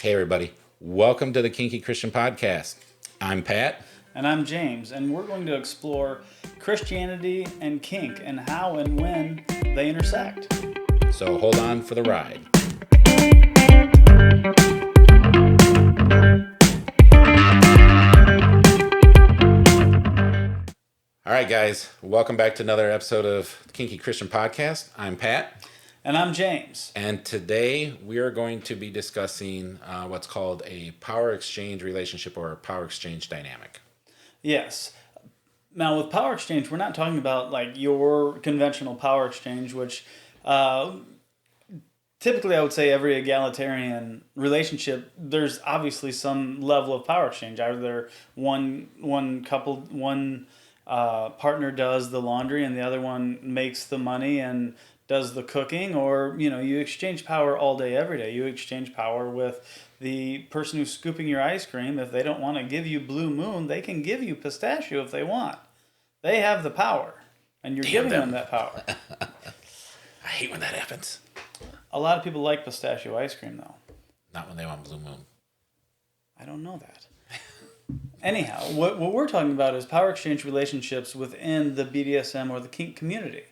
Hey, everybody. Welcome to the Kinky Christian Podcast. I'm Pat. And I'm James, and we're going to explore Christianity and kink and how and when they intersect. So hold on for the ride. All right, guys. Welcome back to another episode of the Kinky Christian Podcast. I'm Pat. And I'm James. And today we are going to be discussing what's called a power exchange relationship or a power exchange dynamic. Yes. Now, with power exchange, we're not talking about like your conventional power exchange, which typically I would say every egalitarian relationship, there's obviously some level of power exchange. Either one partner does the laundry and the other one makes the money and does the cooking, or you exchange power all day every day. You exchange power with the person who's scooping your ice cream. If they don't want to give you Blue Moon, they can give you pistachio if they want. They have the power, and you're giving them that power. I hate when that happens. A lot of people like pistachio ice cream, though. Not when they want Blue Moon. I don't know that. Anyhow, what we're talking about is power exchange relationships within the BDSM or the kink community.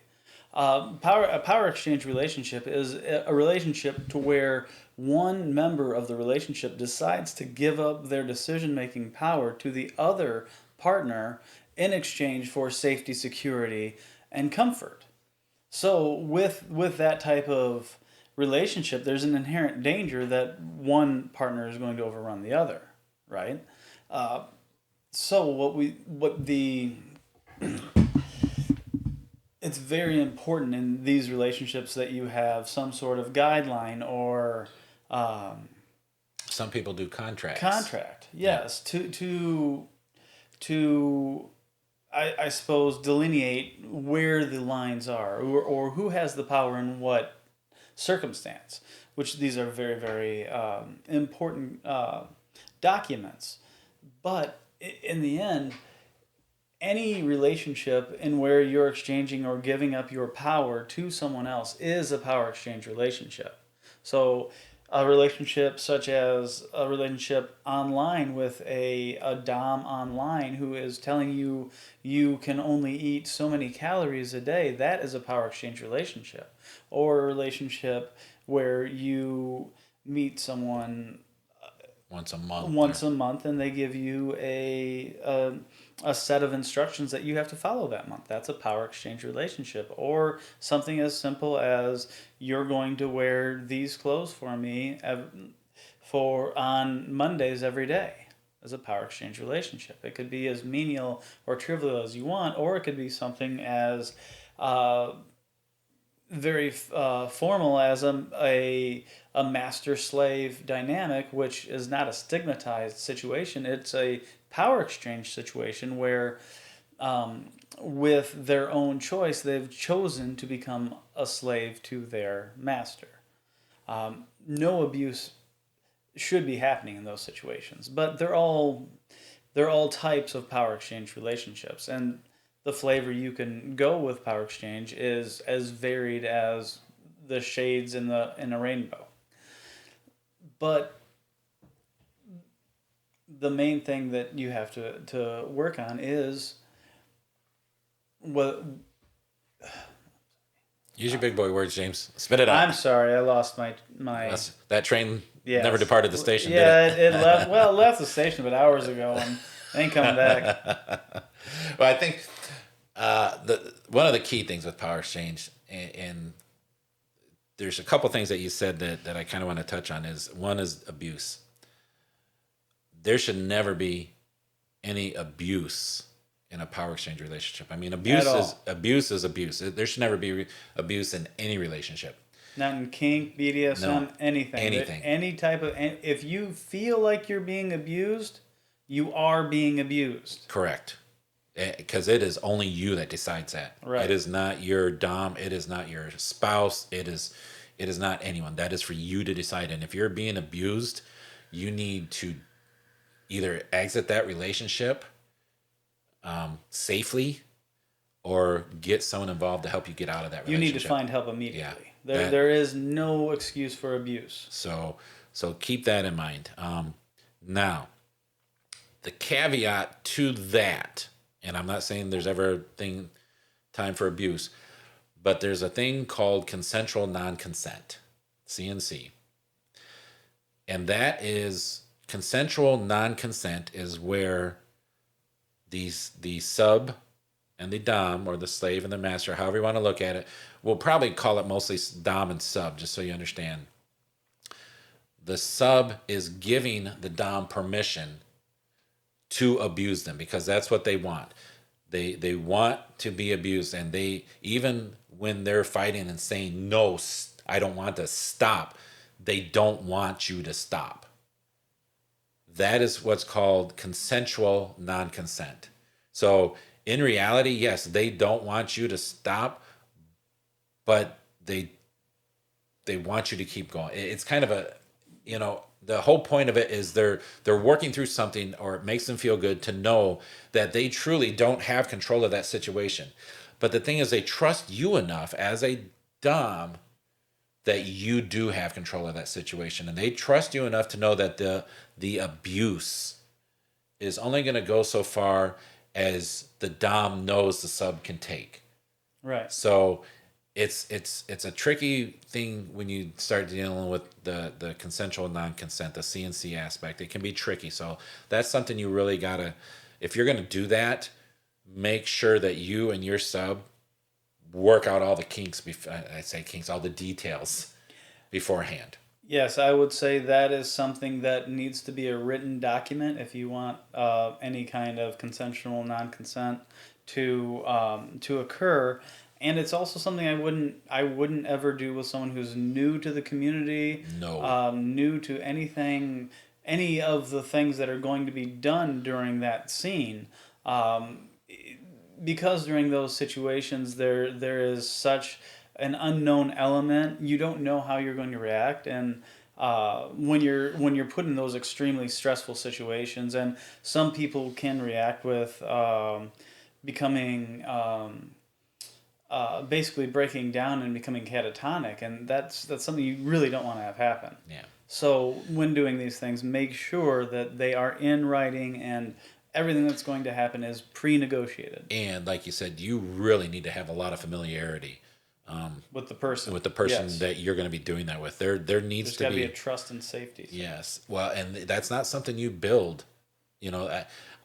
A power exchange relationship is a relationship to where one member of the relationship decides to give up their decision-making power to the other partner in exchange for safety, security, and comfort. So with that type of relationship, there's an inherent danger that one partner is going to overrun the other, right? It's very important in these relationships that you have some sort of guideline or some people do contracts. Yes, to I suppose delineate where the lines are or who has the power in what circumstance, which these are very, very important documents. But in the end, any relationship in where you're exchanging or giving up your power to someone else is a power exchange relationship. So a relationship such as a relationship online with a dom online who is telling you you can only eat so many calories a day, that is a power exchange relationship. Or a relationship where you meet someone once a month and they give you a set of instructions that you have to follow that month. That's a power exchange relationship. Or something as simple as, you're going to wear these clothes for me on Mondays every day, as a power exchange relationship. It could be as menial or trivial as you want, or it could be something as very formal as a master-slave dynamic, which is not a stigmatized situation. It's a power exchange situation where with their own choice, they've chosen to become a slave to their master. No abuse should be happening in those situations, but they're all types of power exchange relationships, and the flavor you can go with power exchange is as varied as the shades in a rainbow. But the main thing that you have to work on is what. Use your big boy words, James. Spit it out. I'm sorry, I lost my. That train never departed the station. Yeah, did it? it left. Well, it left the station, but hours ago, and ain't coming back. Well, I think one of the key things with power exchange, and there's a couple things that you said that I kind of want to touch on. One is abuse. There should never be any abuse in a power exchange relationship. I mean, abuse is abuse. There should never be abuse in any relationship. Not in kink, BDSM, No, anything. Any type of. If you feel like you're being abused, you are being abused. Correct. Because it is only you that decides that. Right. It is not your dom. It is not your spouse. It is not anyone. That is for you to decide. And if you're being abused, you need to either exit that relationship safely, or get someone involved to help you get out of that relationship. You need to find help immediately. Yeah, there is no excuse for abuse. So So keep that in mind. Now, the caveat to that, and I'm not saying there's ever a time for abuse, but there's a thing called consensual non-consent, CNC. And that is consensual non-consent is where the sub and the dom, or the slave and the master, however you want to look at it, we'll probably call it mostly dom and sub, just so you understand. The sub is giving the dom permission to abuse them because that's what they want. They want to be abused, and they, even when they're fighting and saying no, I don't want to stop, they don't want you to stop. That is what's called consensual non-consent. So in reality, yes, they don't want you to stop, but they want you to keep going. It's kind of a, the whole point of it is they're working through something, or it makes them feel good to know that they truly don't have control of that situation. But the thing is, they trust you enough as a dom that you do have control of that situation, and they trust you enough to know that the abuse is only going to go so far as the dom knows the sub can take. Right. So it's a tricky thing when you start dealing with the consensual non-consent, the CNC aspect. It can be tricky. So that's something you really gotta, if you're gonna do that, make sure that you and your sub work out all the kinks. I say kinks, all the details beforehand. Yes, I would say that is something that needs to be a written document if you want any kind of consensual non-consent to occur. And it's also something I wouldn't ever do with someone who's new to the community, No. new to anything, any of the things that are going to be done during that scene. Because during those situations there is such an unknown element. You don't know how you're going to react, and when you're put in those extremely stressful situations, and some people can react with becoming basically breaking down and becoming catatonic, and that's something you really don't want to have happen. Yeah. So when doing these things, make sure that they are in writing, and everything that's going to happen is pre-negotiated. And like you said, you really need to have a lot of familiarity With the person. Yes. That you're going to be doing that with. There needs There's got to be be a trust and safety. So. Yes. Well, and that's not something you build.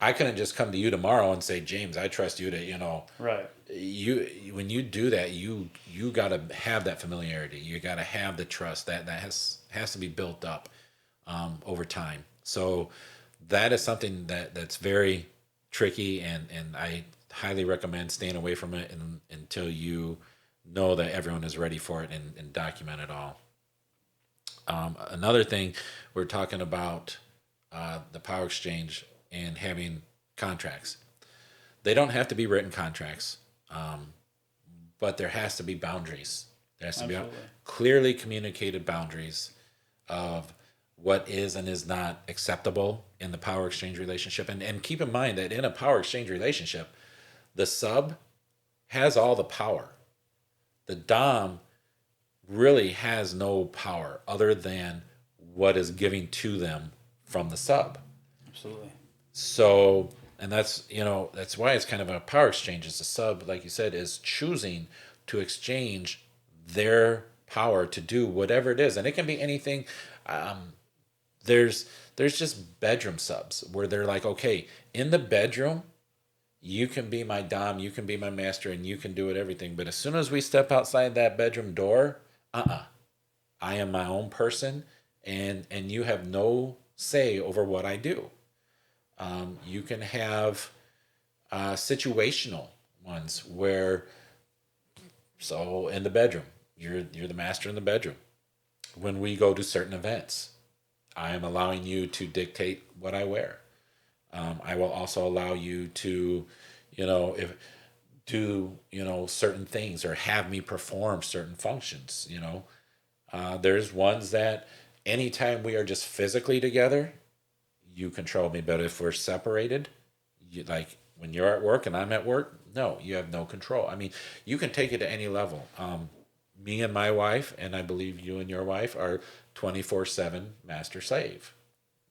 I couldn't just come to you tomorrow and say, James, I trust you to, Right. When you do that, you got to have that familiarity. You got to have the trust that has to be built up over time. So that is something that's very tricky, and I highly recommend staying away from it until you know that everyone is ready for it and document it all. Another thing, we're talking about the power exchange and having contracts. They don't have to be written contracts, but there has to be boundaries. There has to Absolutely. be clearly communicated boundaries of what is and is not acceptable in the power exchange relationship. And keep in mind that in a power exchange relationship, the sub has all the power. The dom really has no power other than what is giving to them from the sub. Absolutely. So, and that's why it's kind of a power exchange. Is the sub, like you said, is choosing to exchange their power to do whatever it is, and it can be anything. There's just bedroom subs where they're like, okay, in the bedroom, you can be my dom, you can be my master, and you can do it everything. But as soon as we step outside that bedroom door, I am my own person, and you have no say over what I do. You can have situational ones where, so in the bedroom, you're the master in the bedroom. When we go to certain events, I am allowing you to dictate what I wear. I will also allow you to, do certain things or have me perform certain functions. There's ones that anytime we are just physically together, you control me. But if we're separated, like when you're at work and I'm at work, no, you have no control. I mean, you can take it to any level. Me and my wife, and I believe you and your wife, are 24/7 master slave.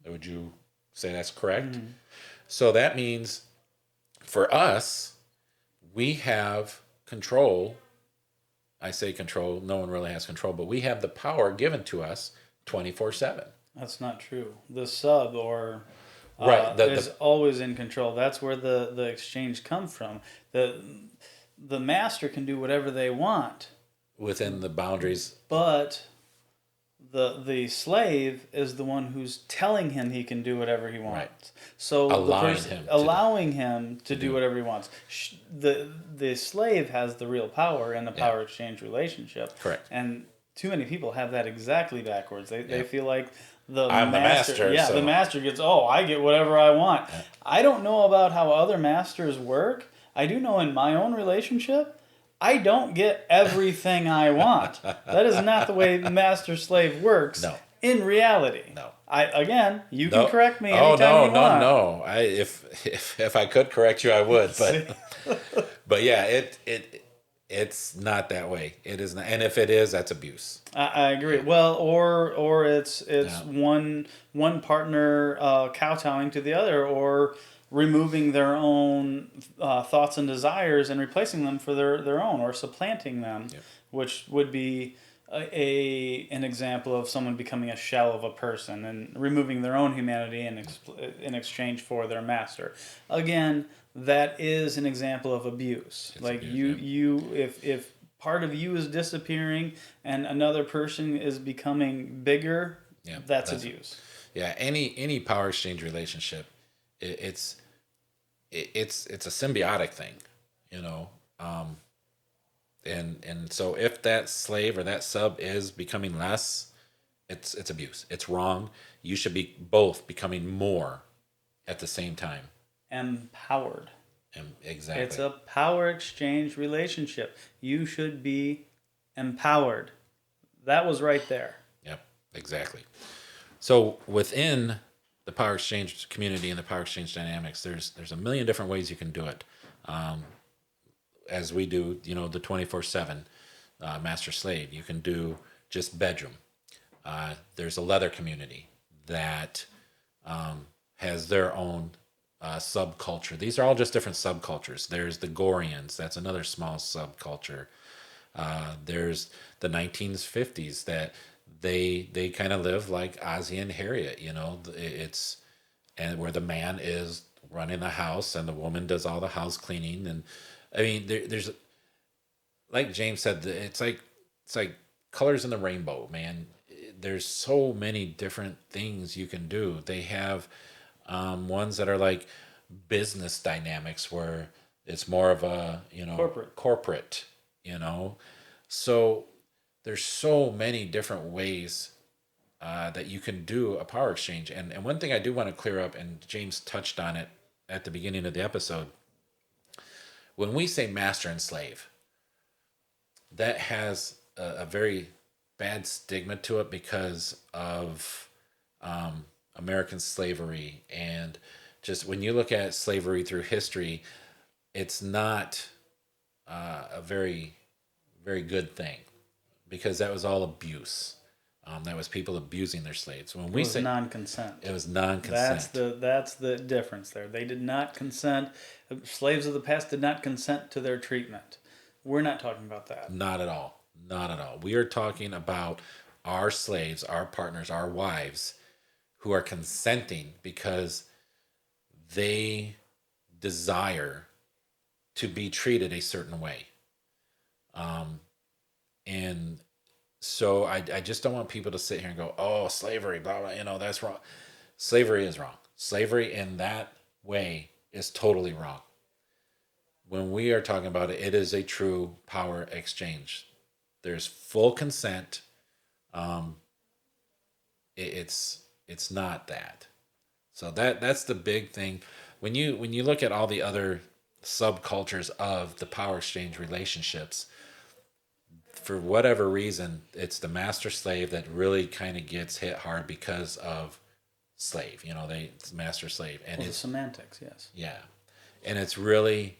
Would you say that's correct? So that means for us, we have control. I say control, no one really has control, but we have the power given to us 24/7. That's not true. The sub or Right. is always in control. That's where the exchange comes from. The master can do whatever they want, within the boundaries. but the slave is the one who's telling him he can do whatever he wants. Right. So Allowing him to do whatever he wants. The slave has the real power in the power exchange relationship. Correct. And too many people have that exactly backwards. They feel like I'm the master. Yeah, so. the master gets, I get whatever I want. Yeah. I don't know about how other masters work. I do know in my own relationship, I don't get everything I want. That is not the way master-slave works. No. In reality. No. You can correct me anytime you want. No. If I could correct you, I would. But yeah, it's not that way. It is not, and if it is, that's abuse. I agree. Well, or it's one partner kowtowing to the other, or removing their own thoughts and desires and replacing them for their own, or supplanting them, which would be an example of someone becoming a shell of a person and removing their own humanity in exchange for their master. Again, that is an example of abuse. It's like abuse, if part of you is disappearing and another person is becoming bigger, that's abuse. Yeah, any power exchange relationship, it's a symbiotic thing, and so if that slave or that sub is becoming less, it's abuse. It's wrong. You should be both becoming more at the same time. Empowered. Exactly. It's a power exchange relationship. You should be empowered. That was right there. Yep, exactly. So within the power exchange community and the power exchange dynamics, there's a million different ways you can do it. As we do, the 24/7 master slave. You can do just bedroom. There's a leather community that has their own subculture. These are all just different subcultures. There's the Gorians. That's another small subculture. There's the 1950s that they kind of live like Ozzy and Harriet. It's and where the man is running the house and the woman does all the house cleaning. And I mean, there's like James said, it's like colors in the rainbow, man. There's so many different things you can do. They have ones that are like business dynamics where it's more of a corporate. So there's so many different ways that you can do a power exchange. And one thing I do want to clear up, and James touched on it at the beginning of the episode, when we say master and slave, that has a very bad stigma to it because of American slavery. And just when you look at slavery through history, it's not a very, very good thing, because that was all abuse. That was people abusing their slaves. When we say non-consent, it was non-consent. That's the difference there. They did not consent. Slaves of the past did not consent to their treatment. We're not talking about that. Not at all. Not at all. We are talking about our slaves, our partners, our wives, who are consenting because they desire to be treated a certain way. And so I just don't want people to sit here and go, oh, slavery, blah, blah, that's wrong. Slavery is wrong. Slavery in that way is totally wrong. When we are talking about it, it is a true power exchange. There's full consent. It's not that. So that's the big thing. When you look at all the other subcultures of the power exchange relationships, for whatever reason, it's the master slave that really kind of gets hit hard because of slave. It's master slave, and it's the semantics, yes. Yeah, and it's really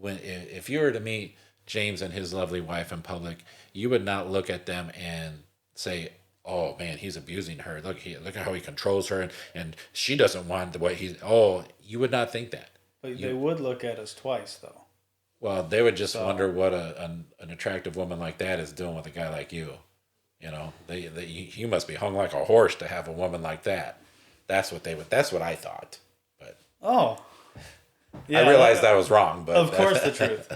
if you were to meet James and his lovely wife in public, you would not look at them and say, oh man, he's abusing her. Look at how he controls her, and she doesn't want the way he's. Oh, you would not think that. But they would look at us twice, though. Well, they would just So wonder what an attractive woman like that is doing with a guy like you. You know, you must be hung like a horse to have a woman like that. That's what they would. That's what I thought. But oh, yeah, I realized I was wrong. But of course, the truth.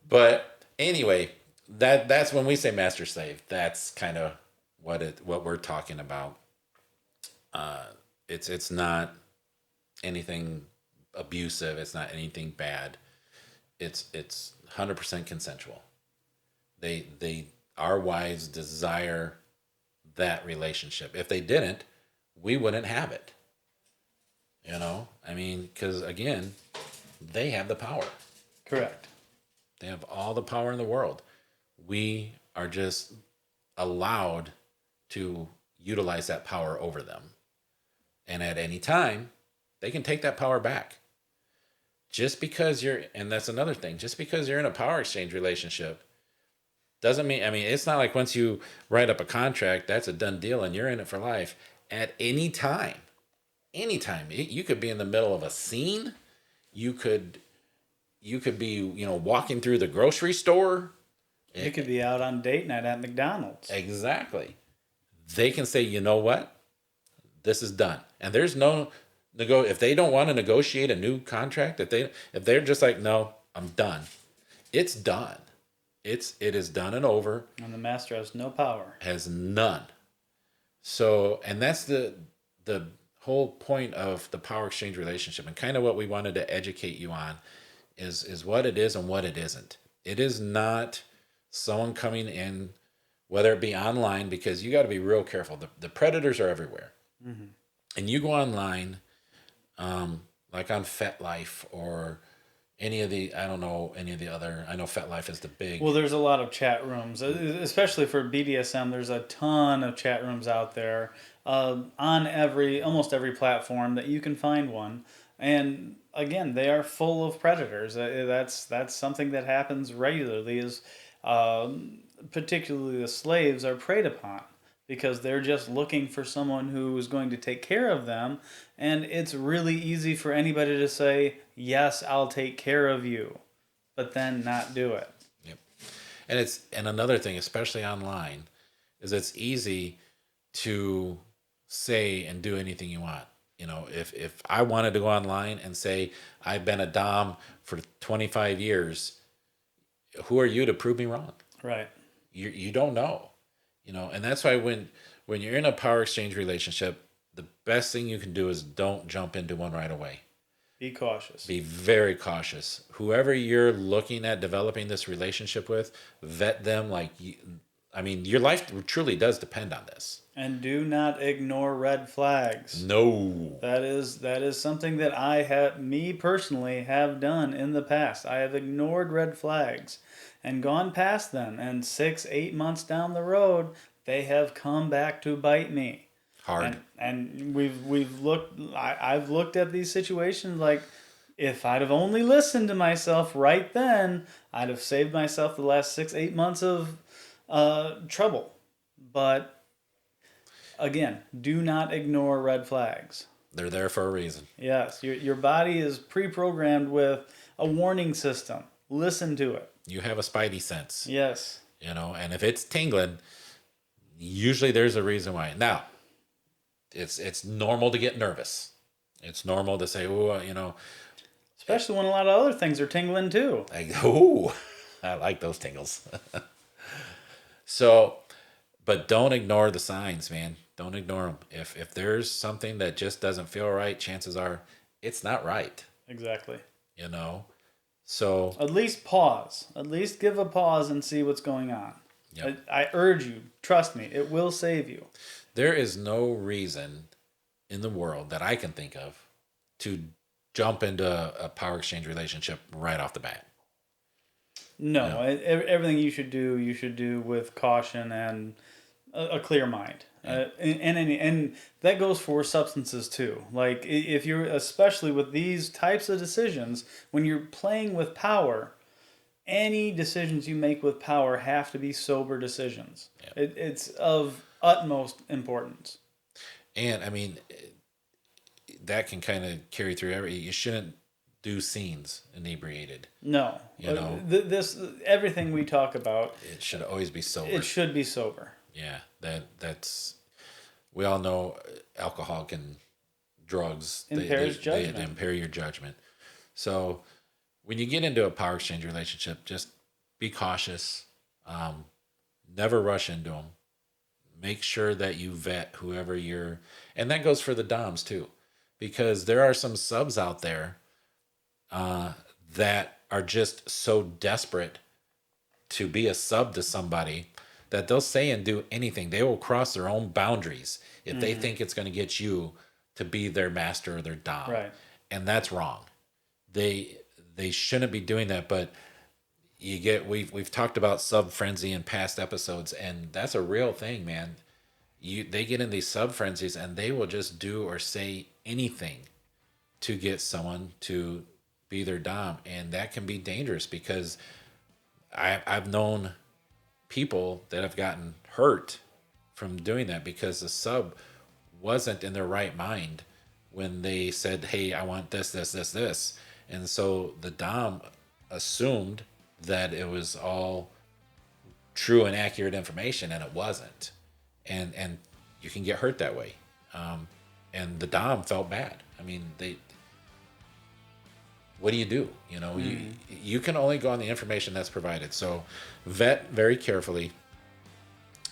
But anyway, that's when we say master slave. That's kind of what we're talking about. It's not anything abusive. It's not anything bad. It's 100% consensual. Our wives desire that relationship. If they didn't, we wouldn't have it. You know, I mean, because again, they have the power. Correct. They have all the power in the world. We are just allowed to utilize that power over them. And at any time, they can take that power back. Just because and that's another thing, just because you're in a power exchange relationship doesn't mean, I mean, it's not like once you write up a contract, that's a done deal and you're in it for life. At any time, you could be in the middle of a scene. You could be, walking through the grocery store. You could be out on date night at McDonald's. Exactly. They can say, you know what? This is done. And there's no if they don't want to negotiate a new contract, if they're just like, no, I'm done. It's done. It is done and over. And the master has no power. Has none. So, and that's the whole point of the power exchange relationship, and kind of what we wanted to educate you on is what it is and what it isn't. It is not someone coming in, whether it be online, because you got to be real careful. The predators are everywhere. Mm-hmm. And you go online, like on FetLife or any of the other, I know FetLife is the big. Well, there's a lot of chat rooms, especially for BDSM. There's a ton of chat rooms out there on almost every platform that you can find one. And again, they are full of predators. That's something that happens regularly. Is particularly the slaves are preyed upon because they're just looking for someone who is going to take care of them. And it's really easy for anybody to say, yes, I'll take care of you, but then not do it. Yep. And another thing, especially online, is it's easy to say and do anything you want. If I wanted to go online and say, I've been a dom for 25 years, who are you to prove me wrong? Right. You don't know. And that's why when you're in a power exchange relationship, the best thing you can do is don't jump into one right away. Be cautious. Be very cautious. Whoever you're looking at developing this relationship with, vet them your life truly does depend on this. And do not ignore red flags. No. That is something that me personally have done in the past. I have ignored red flags and gone past them, and 6-8 months down the road, they have come back to bite me. Hard. And we've looked. I've looked at these situations like, if I'd have only listened to myself right then, I'd have saved myself the last 6-8 months of trouble. But again, do not ignore red flags. They're there for a reason. Yes, your body is pre-programmed with a warning system. Listen to it. You have a spidey sense. Yes. And if it's tingling, usually there's a reason why. Now, it's normal to get nervous. It's normal to say, oh, Especially when a lot of other things are tingling too. I like those tingles. So, but don't ignore the signs, man. Don't ignore them. If there's something that just doesn't feel right, chances are it's not right. Exactly. So at least pause. At least give a pause and see what's going on. Yep. I urge you, trust me, it will save you. There is no reason in the world that I can think of to jump into a power exchange relationship right off the bat. No, everything you should do with caution and a clear mind. Yeah. And that goes for substances too. Like if you're, especially with these types of decisions, when you're playing with power, any decisions you make with power have to be sober decisions. Yep. It's of utmost importance. And I mean, that can kind of carry through you shouldn't do scenes inebriated. No, you know, this everything we talk about. It should always be sober. It should be sober. Yeah, that's. We all know alcohol can, drugs impairs judgment. They impair your judgment. So when you get into a power exchange relationship, just be cautious. Never rush into them. Make sure that you vet whoever you're, and that goes for the DOMs too, because there are some subs out there that are just so desperate to be a sub to somebody that they'll say and do anything. They will cross their own boundaries if they think it's going to get you to be their master or their dom. Right. And that's wrong. They shouldn't be doing that. But you get we've talked about sub frenzy in past episodes, and that's a real thing, man. They get in these sub frenzies and they will just do or say anything to get someone to be their dom, and that can be dangerous because I've known people that have gotten hurt from doing that because the sub wasn't in their right mind when they said, hey, I want this, this, this, this. And so the dom assumed that it was all true and accurate information, and it wasn't. And you can get hurt that way. And the dom felt bad. I mean, what do? You know, you can only go on the information that's provided. So vet very carefully.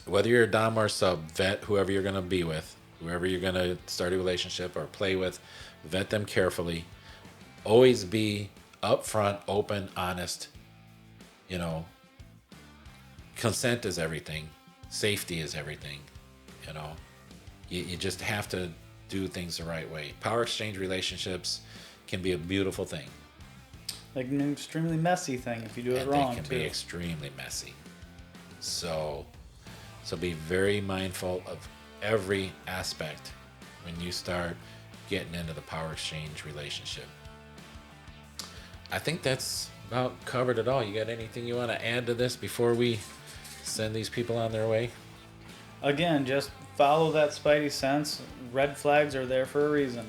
Whether you're a dom or a sub, vet whoever you're going to be with, whoever you're going to start a relationship or play with, vet them carefully. Always be upfront, open, honest. You know, consent is everything. Safety is everything. You know, you just have to do things the right way. Power exchange relationships can be a beautiful thing. Like an extremely messy thing if you do it wrong, they can be extremely messy. So be very mindful of every aspect when you start getting into the power exchange relationship. I think that's about covered it all. You got anything you want to add to this before we send these people on their way? Again, just follow that spidey sense. Red flags are there for a reason.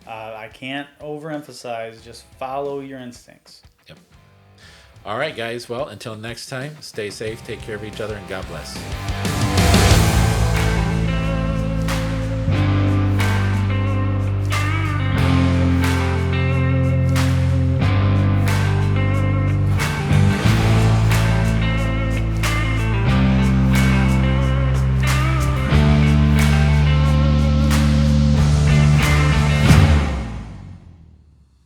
I can't overemphasize, just follow your instincts. Yep. All right, guys. Well, until next time, stay safe, take care of each other, and God bless.